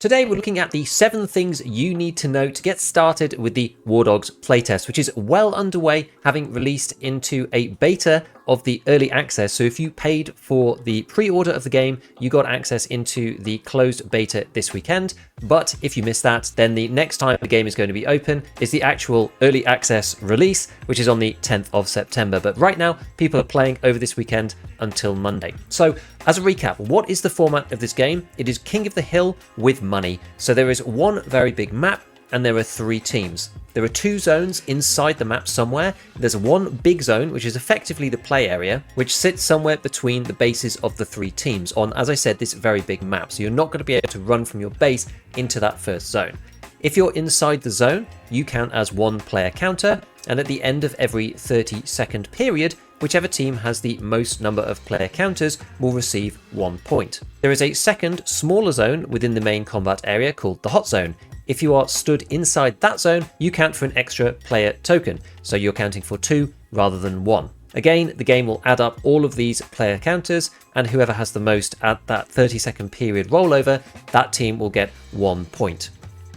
Today we're looking at the 7 things you need to know to get started with the WARDOGS playtest, which is well underway, having released into a beta of the early access. So if you paid for the pre-order of the game, you got access into the closed beta this weekend. But if you missed that, then the next time the game is going to be open is the actual early access release, which is on the 10th of September. But right now, people are playing over this weekend until Monday. So as a recap, what is the format of this game? It is King of the Hill with money. So there is one very big map and there are 3 teams. There are 2 zones inside the map somewhere. There's one big zone, which is effectively the play area, which sits somewhere between the bases of the 3 teams on, as I said, this very big map. So you're not going to be able to run from your base into that first zone. If you're inside the zone, you count as 1 player counter, and at the end of every 30-second period, whichever team has the most number of player counters will receive 1 point. There is a second, smaller zone within the main combat area called the hot zone. If you are stood inside that zone, you count for an extra player token, so you're counting for 2 rather than 1. Again, the game will add up all of these player counters, and whoever has the most at that 30-second period rollover, that team will get 1 point.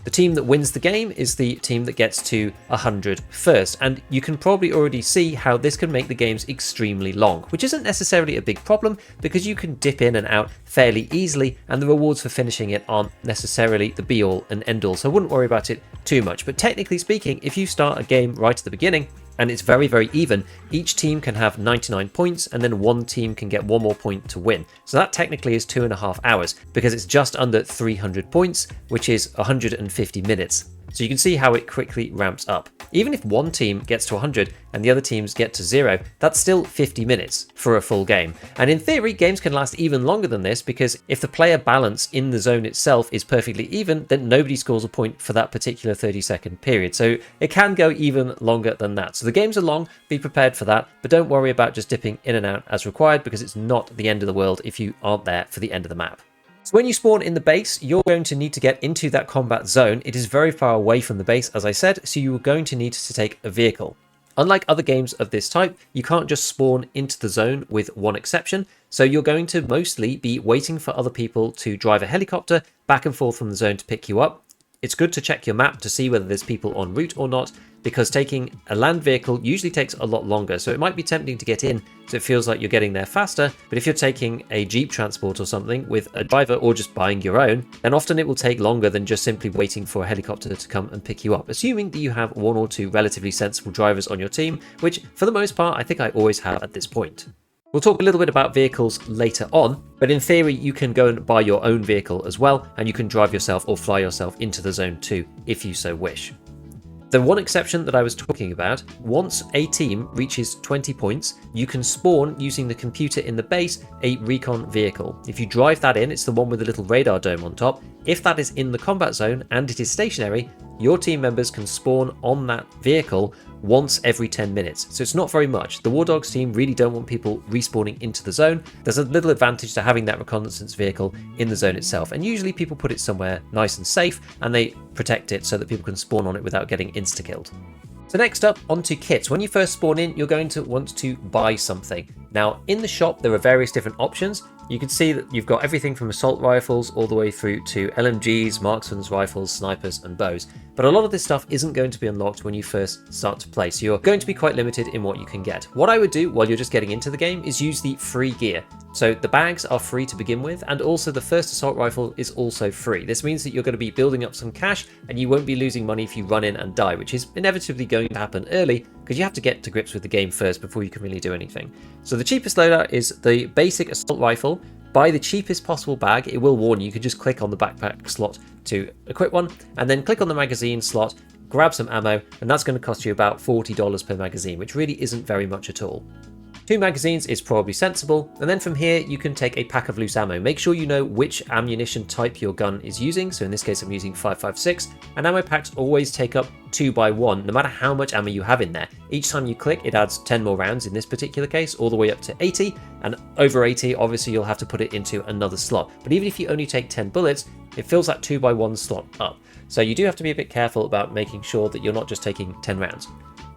The team that wins the game is the team that gets to 100 first, and you can probably already see how this can make the games extremely long, which isn't necessarily a big problem because you can dip in and out fairly easily, and the rewards for finishing it aren't necessarily the be-all and end-all, so I wouldn't worry about it too much. But technically speaking, if you start a game right at the beginning, and it's very, very even, each team can have 99 points and then one team can get 1 more point to win. So that technically is 2.5 hours because it's just under 300 points, which is 150 minutes. So you can see how it quickly ramps up. Even if one team gets to 100 and the other teams get to 0, that's still 50 minutes for a full game. And in theory, games can last even longer than this because if the player balance in the zone itself is perfectly even, then nobody scores a point for that particular 30-second period. So it can go even longer than that. So the games are long, be prepared for that, but don't worry about just dipping in and out as required because it's not the end of the world if you aren't there for the end of the map. So when you spawn in the base, you're going to need to get into that combat zone. It is very far away from the base, as I said, so you are going to need to take a vehicle. Unlike other games of this type, you can't just spawn into the zone with one exception, so you're going to mostly be waiting for other people to drive a helicopter back and forth from the zone to pick you up. It's good to check your map to see whether there's people en route or not, because taking a land vehicle usually takes a lot longer, so it might be tempting to get in so it feels like you're getting there faster, but if you're taking a jeep transport or something with a driver or just buying your own, then often it will take longer than just simply waiting for a helicopter to come and pick you up, assuming that you have 1 or 2 relatively sensible drivers on your team, which for the most part I think I always have at this point. We'll talk a little bit about vehicles later on, but in theory you can go and buy your own vehicle as well, and you can drive yourself or fly yourself into the zone too, if you so wish. The one exception that I was talking about, once a team reaches 20 points, you can spawn using the computer in the base a recon vehicle. If you drive that in, it's the one with the little radar dome on top. If that is in the combat zone and it is stationary, your team members can spawn on that vehicle once every 10 minutes. So it's not very much. The WARDOGS team really don't want people respawning into the zone. There's a little advantage to having that reconnaissance vehicle in the zone itself. And usually people put it somewhere nice and safe and they protect it so that people can spawn on it without getting insta-killed. So next up, onto kits. When you first spawn in, you're going to want to buy something. Now, in the shop, there are various different options. You can see that you've got everything from assault rifles all the way through to LMGs, marksman's rifles, snipers, and bows. But a lot of this stuff isn't going to be unlocked when you first start to play, so you're going to be quite limited in what you can get. What I would do while you're just getting into the game is use the free gear. So the bags are free to begin with, and also the first assault rifle is also free. This means that you're going to be building up some cash, and you won't be losing money if you run in and die, which is inevitably going to happen early, because you have to get to grips with the game first before you can really do anything. So the cheapest loadout is the basic assault rifle. Buy the cheapest possible bag. It will warn you. You can just click on the backpack slot to equip one, and then click on the magazine slot, grab some ammo, and that's going to cost you about $40 per magazine, which really isn't very much at all. 2 magazines is probably sensible, and then from here you can take a pack of loose ammo. Make sure you know which ammunition type your gun is using, so in this case I'm using 5.56, and ammo packs always take up 2x1, no matter how much ammo you have in there. Each time you click, it adds 10 more rounds in this particular case, all the way up to 80, and over 80 obviously you'll have to put it into another slot. But even if you only take 10 bullets, it fills that 2x1 slot up. So you do have to be a bit careful about making sure that you're not just taking 10 rounds.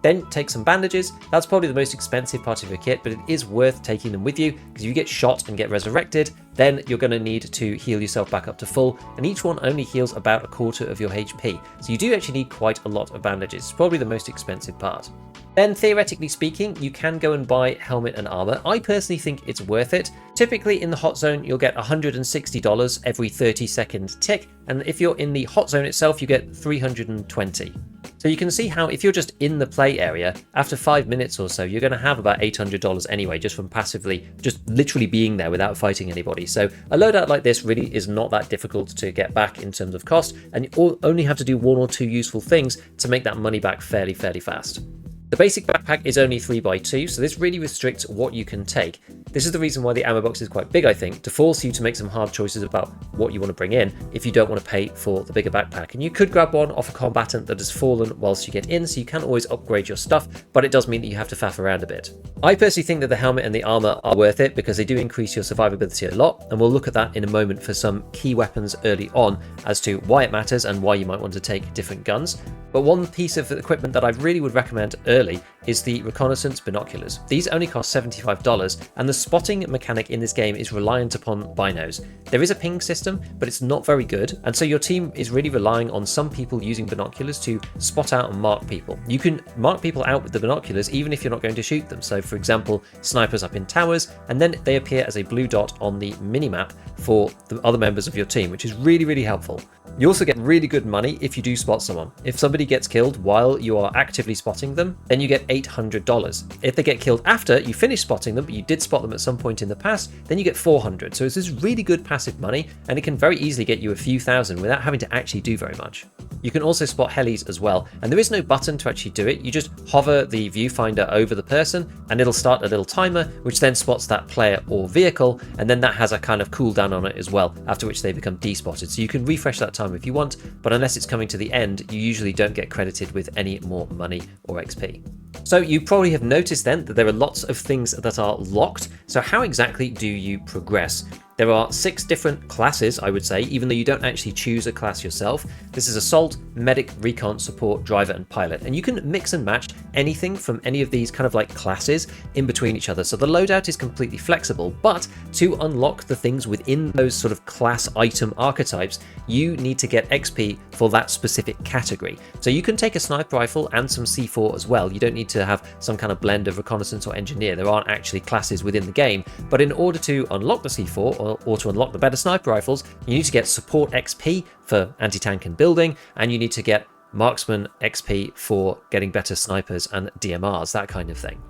Then take some bandages. That's probably the most expensive part of your kit, but it is worth taking them with you, because if you get shot and get resurrected, then you're going to need to heal yourself back up to full, and each one only heals about a quarter of your HP. So you do actually need quite a lot of bandages. It's probably the most expensive part. Then, theoretically speaking, you can go and buy helmet and armor. I personally think it's worth it. Typically in the hot zone, you'll get $160 every 30-second tick, and if you're in the hot zone itself, you get $320. So you can see how if you're just in the play area, after 5 minutes or so, you're going to have about $800 anyway, just from passively, just literally being there without fighting anybody. So a loadout like this really is not that difficult to get back in terms of cost, and you only have to do 1 or 2 useful things to make that money back fairly fast. The basic backpack is only 3x2, so this really restricts what you can take. This is the reason why the ammo box is quite big, I think, to force you to make some hard choices about what you want to bring in if you don't want to pay for the bigger backpack. And you could grab one off a combatant that has fallen whilst you get in, so you can always upgrade your stuff, but it does mean that you have to faff around a bit. I personally think that the helmet and the armor are worth it because they do increase your survivability a lot, and we'll look at that in a moment for some key weapons early on as to why it matters and why you might want to take different guns. But one piece of equipment that I really would recommend early is the reconnaissance binoculars. These only cost $75, and the spotting mechanic in this game is reliant upon binos. There is a ping system, but it's not very good, and so your team is really relying on some people using binoculars to spot out and mark people. You can mark people out with the binoculars even if you're not going to shoot them. So for example, snipers up in towers, and then they appear as a blue dot on the minimap for the other members of your team, which is really helpful. You also get really good money if you do spot someone. If somebody gets killed while you are actively spotting them, then you get $800. If they get killed after you finish spotting them, but you did spot them at some point in the past, then you get $400. So this is really good passive money, and it can very easily get you a few thousand without having to actually do very much. You can also spot helis as well, and there is no button to actually do it. You just hover the viewfinder over the person, and it'll start a little timer, which then spots that player or vehicle, and then that has a kind of cooldown on it as well, after which they become despotted. So you can refresh that time if you want, but unless it's coming to the end, you usually don't get credited with any more money or XP. So you probably have noticed then that there are lots of things that are locked. So how exactly do you progress? There are 6 different classes, I would say, even though you don't actually choose a class yourself. This is Assault, Medic, Recon, Support, Driver, and Pilot. And you can mix and match anything from any of these kind of like classes in between each other. So the loadout is completely flexible, but to unlock the things within those sort of class item archetypes, you need to get XP for that specific category. So you can take a sniper rifle and some C4 as well. You don't need to have some kind of blend of reconnaissance or engineer. There aren't actually classes within the game, but in order to unlock the C4 or to unlock the better sniper rifles, you need to get support XP for anti-tank and building, and you need to get marksman XP for getting better snipers and DMRs, that kind of thing.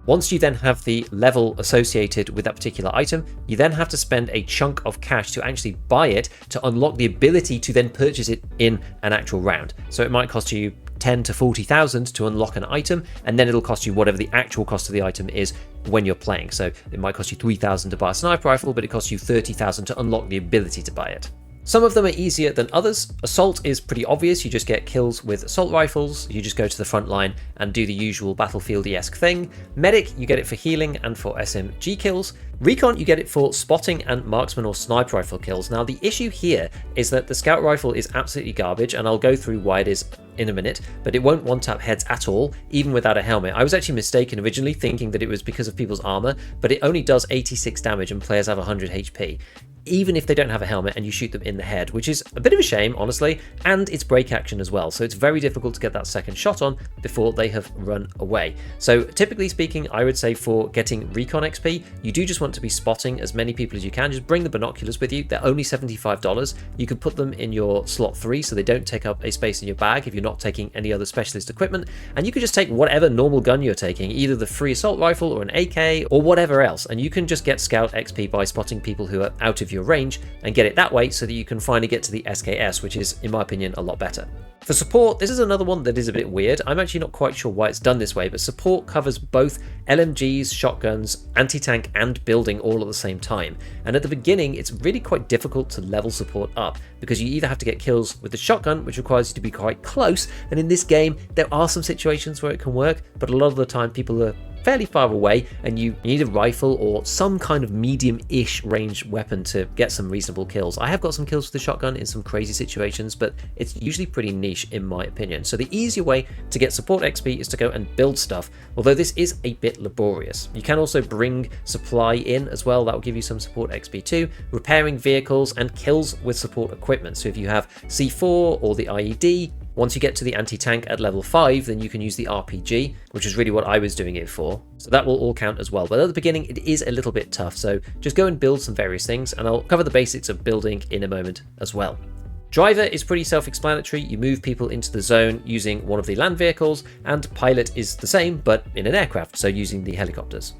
Once you then have the level associated with that particular item, you then have to spend a chunk of cash to actually buy it to unlock the ability to then purchase it in an actual round. So it might cost you 10 to 40,000 to unlock an item, and then it'll cost you whatever the actual cost of the item is when you're playing. So it might cost you 3,000 to buy a sniper rifle, but it costs you 30,000 to unlock the ability to buy it. Some of them are easier than others. Assault is pretty obvious. You just get kills with assault rifles. You just go to the front line and do the usual battlefield-esque thing. Medic, you get it for healing and for SMG kills. Recon, you get it for spotting and marksman or sniper rifle kills. Now, the issue here is that the scout rifle is absolutely garbage, and I'll go through why it is in a minute, but it won't one-tap heads at all, even without a helmet. I was actually mistaken originally, thinking that it was because of people's armor, but it only does 86 damage and players have 100 HP. Even if they don't have a helmet and you shoot them in the head, which is a bit of a shame, honestly, and it's break action as well, so it's very difficult to get that second shot on before they have run away. So typically speaking, I would say for getting recon XP, you do just want to be spotting as many people as you can. Just bring the binoculars with you. They're only $75. You could put them in your slot 3 so they don't take up a space in your bag if you're not taking any other specialist equipment, and you could just take whatever normal gun you're taking, either the free assault rifle or an AK or whatever else, and you can just get scout XP by spotting people who are out of your range and get it that way so that you can finally get to the SKS, which is, in my opinion, a lot better. For support, this is another one that is a bit weird. I'm actually not quite sure why it's done this way, but support covers both LMGs, shotguns, anti-tank, and building all at the same time. And at the beginning, it's really quite difficult to level support up because you either have to get kills with the shotgun, which requires you to be quite close, and in this game, there are some situations where it can work, but a lot of the time people are fairly far away and you need a rifle or some kind of medium-ish range weapon to get some reasonable kills. I have got some kills with the shotgun in some crazy situations, but it's usually pretty niche in my opinion. So the easier way to get support XP is to go and build stuff, although this is a bit laborious. You can also bring supply in as well, that will give you some support XP too, repairing vehicles and kills with support equipment. So if you have C4 or the IED, once you get to the anti-tank at level 5, then you can use the RPG, which is really what I was doing it for. So that will all count as well. But at the beginning, it is a little bit tough. So just go and build some various things, and I'll cover the basics of building in a moment as well. Driver is pretty self-explanatory. You move people into the zone using one of the land vehicles, and pilot is the same, but in an aircraft, so using the helicopters.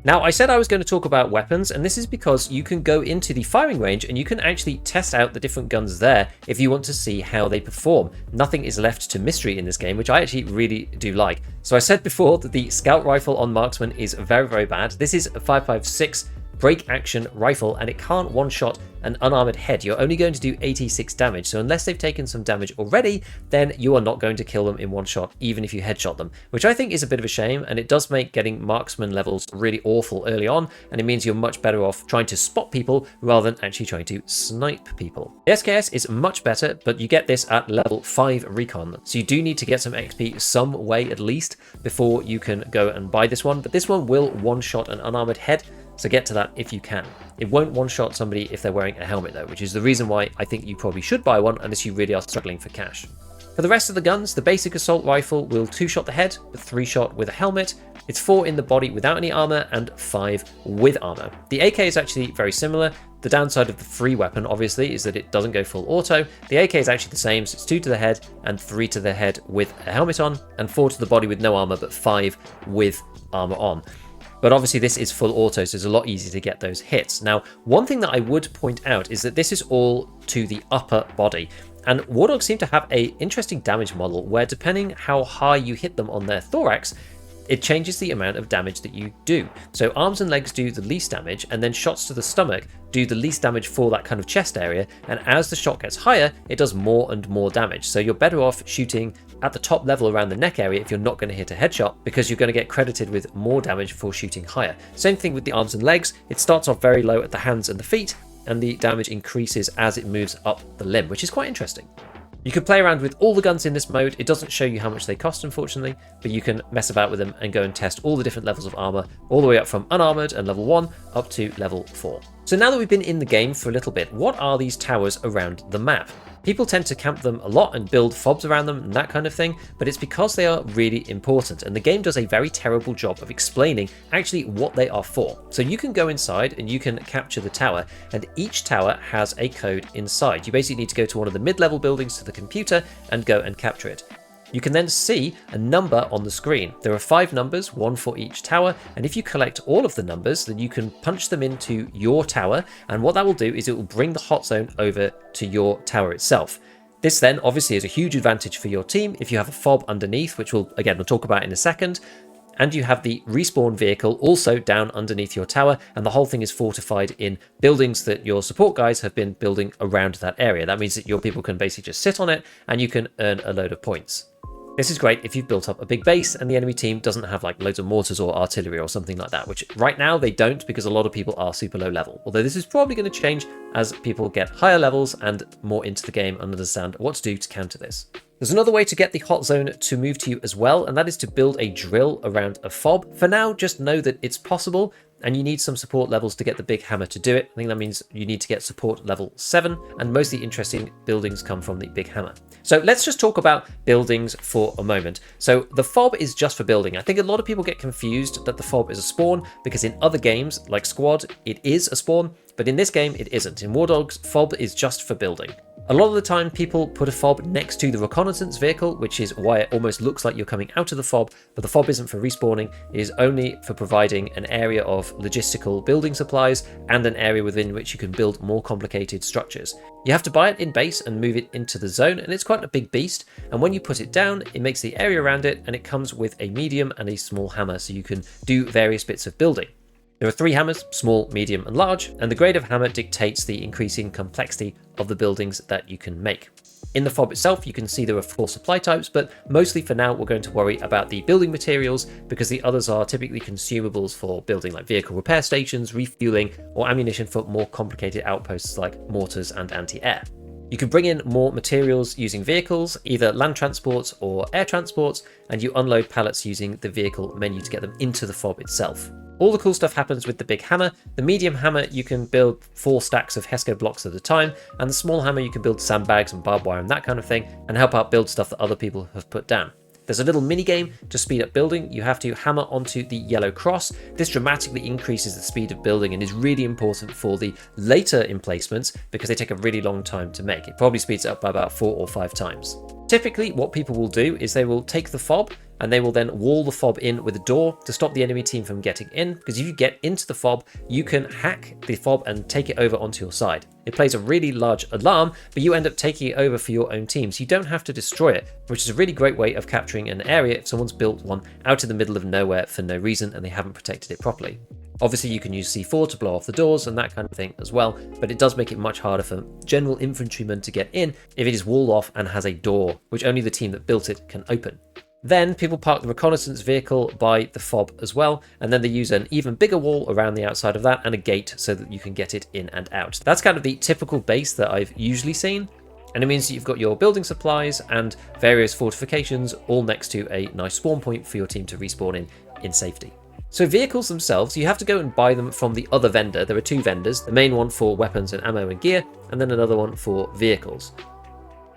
Now, I said I was going to talk about weapons, and this is because you can go into the firing range and you can actually test out the different guns there if you want to see how they perform. Nothing is left to mystery in this game, which I actually really do like. So I said before that the scout rifle on marksman is very, very bad. This is a 5.56 break action rifle, and it can't one-shot an unarmored head. You're only going to do 86 damage, so unless they've taken some damage already, then you are not going to kill them in one shot, even if you headshot them, which I think is a bit of a shame, and it does make getting marksman levels really awful early on, and it means you're much better off trying to spot people rather than actually trying to snipe people. The SKS is much better, but you get this at level 5 recon, so you do need to get some XP some way at least before you can go and buy this one, but this one will one-shot an unarmored head, so get to that if you can. It won't one-shot somebody if they're wearing a helmet though, which is the reason why I think you probably should buy one unless you really are struggling for cash. For the rest of the guns, the basic assault rifle will 2-shot the head, but 3-shot with a helmet. It's 4 in the body without any armor and 5 with armor. The AK is actually very similar. The downside of the free weapon, obviously, is that it doesn't go full auto. The AK is actually the same, so it's 2 to the head and 3 to the head with a helmet on, and 4 to the body with no armor, but 5 with armor on. But obviously this is full auto, so it's a lot easier to get those hits. Now, one thing that I would point out is that this is all to the upper body. And WARDOGS seem to have an interesting damage model where depending how high you hit them on their thorax, it changes the amount of damage that you do. So arms and legs do the least damage, and then shots to the stomach do the least damage for that kind of chest area. And as the shot gets higher, it does more and more damage. So you're better off shooting at the top level around the neck area if you're not going to hit a headshot, because you're going to get credited with more damage for shooting higher. Same thing with the arms and legs. It starts off very low at the hands and the feet, and the damage increases as it moves up the limb, which is quite interesting. You can play around with all the guns in this mode. It doesn't show you how much they cost, unfortunately, but you can mess about with them and go and test all the different levels of armor, all the way up from unarmored and level 1 up to level 4. So now that we've been in the game for a little bit, what are these towers around the map? People tend to camp them a lot and build fobs around them and that kind of thing, but it's because they are really important, and the game does a very terrible job of explaining actually what they are for. So you can go inside and you can capture the tower, and each tower has a code inside. You basically need to go to one of the mid-level buildings to the computer and go and capture it. You can then see a number on the screen. There are 5 numbers, 1 for each tower, and if you collect all of the numbers, then you can punch them into your tower, and what that will do is it will bring the hot zone over to your tower itself. This then obviously is a huge advantage for your team if you have a fob underneath, which we'll talk about in a second, and you have the respawn vehicle also down underneath your tower, and the whole thing is fortified in buildings that your support guys have been building around that area. That means that your people can basically just sit on it and you can earn a load of points. This is great if you've built up a big base and the enemy team doesn't have like loads of mortars or artillery or something like that, which right now they don't because a lot of people are super low level. Although this is probably going to change as people get higher levels and more into the game and understand what to do to counter this. There's another way to get the hot zone to move to you as well, and that is to build a drill around a fob. For now, just know that it's possible, and you need some support levels to get the big hammer to do it. I think that means you need to get support level 7, and most of the interesting buildings come from the big hammer. So let's just talk about buildings for a moment. So the fob is just for building. I think a lot of people get confused that the fob is a spawn, because in other games, like Squad, it is a spawn, but in this game, it isn't. In WARDOGS, fob is just for building. A lot of the time, people put a fob next to the reconnaissance vehicle, which is why it almost looks like you're coming out of the fob, but the fob isn't for respawning. It is only for providing an area of logistical building supplies and an area within which you can build more complicated structures. You have to buy it in base and move it into the zone, and it's quite a big beast, and when you put it down, it makes the area around it, and it comes with a medium and a small hammer, so you can do various bits of building. There are 3 hammers, small, medium and large, and the grade of hammer dictates the increasing complexity of the buildings that you can make. In the fob itself, you can see there are 4 supply types, but mostly for now we're going to worry about the building materials because the others are typically consumables for building like vehicle repair stations, refueling, or ammunition for more complicated outposts like mortars and anti-air. You can bring in more materials using vehicles, either land transports or air transports, and you unload pallets using the vehicle menu to get them into the fob itself. All the cool stuff happens with the big hammer. The medium hammer, you can build 4 stacks of Hesco blocks at a time, and the small hammer, you can build sandbags and barbed wire and that kind of thing, and help out build stuff that other people have put down. There's a little mini game to speed up building. You have to hammer onto the yellow cross. This dramatically increases the speed of building and is really important for the later emplacements because they take a really long time to make. It probably speeds it up by about 4 or 5 times. Typically, what people will do is they will take the fob and they will then wall the fob in with a door to stop the enemy team from getting in, because if you get into the fob, you can hack the fob and take it over onto your side. It plays a really large alarm, but you end up taking it over for your own team, so you don't have to destroy it, which is a really great way of capturing an area if someone's built one out in the middle of nowhere for no reason and they haven't protected it properly. Obviously, you can use C4 to blow off the doors and that kind of thing as well, but it does make it much harder for general infantrymen to get in if it is walled off and has a door, which only the team that built it can open. Then people park the reconnaissance vehicle by the fob as well, and then they use an even bigger wall around the outside of that and a gate so that you can get it in and out. That's kind of the typical base that I've usually seen, and it means that you've got your building supplies and various fortifications all next to a nice spawn point for your team to respawn in safety. So vehicles themselves, you have to go and buy them from the other vendor. There are 2 vendors, the main one for weapons and ammo and gear, and then another one for vehicles.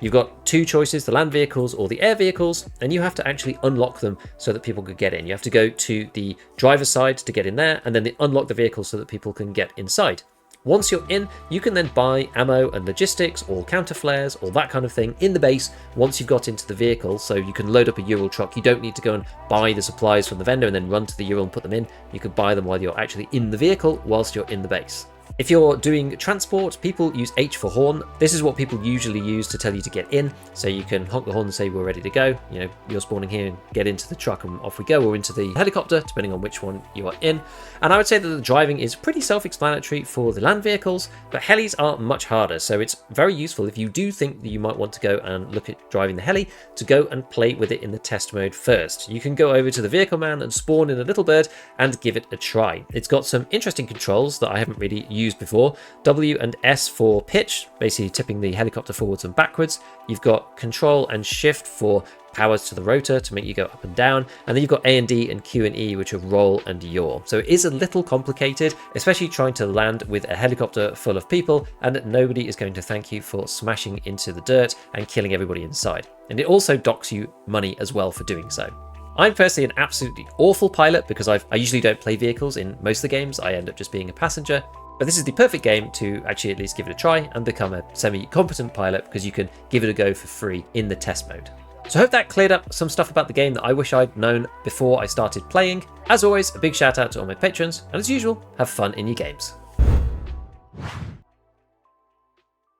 You've got 2 choices, the land vehicles or the air vehicles, and you have to actually unlock them so that people could get in. You have to go to the driver's side to get in there, and then they unlock the vehicle so that people can get inside. Once you're in, you can then buy ammo and logistics or counter flares or that kind of thing in the base once you've got into the vehicle, so you can load up a Ural truck. You don't need to go and buy the supplies from the vendor and then run to the Ural and put them in. You could buy them while you're actually in the vehicle whilst you're in the base. If you're doing transport, people use H for horn. This is what people usually use to tell you to get in. So you can honk the horn and say, we're ready to go. You know, you're spawning here and get into the truck and off we go, or into the helicopter, depending on which one you are in. And I would say that the driving is pretty self-explanatory for the land vehicles, but helis are much harder. So it's very useful if you do think that you might want to go and look at driving the heli, to go and play with it in the test mode first. You can go over to the vehicle man and spawn in a little bird and give it a try. It's got some interesting controls that I haven't really used before. W and S for pitch, basically tipping the helicopter forwards and backwards. You've got control and shift for powers to the rotor to make you go up and down, and then you've got A and D and Q and E, which are roll and yaw. So it is a little complicated, especially trying to land with a helicopter full of people, and nobody is going to thank you for smashing into the dirt and killing everybody inside. And it also docks you money as well for doing so. I'm personally an absolutely awful pilot because I usually don't play vehicles in most of the games. I end up just being a passenger. But this is the perfect game to actually at least give it a try and become a semi-competent pilot, because you can give it a go for free in the test mode. So I hope that cleared up some stuff about the game that I wish I'd known before I started playing. As always, a big shout out to all my patrons, and as usual, have fun in your games.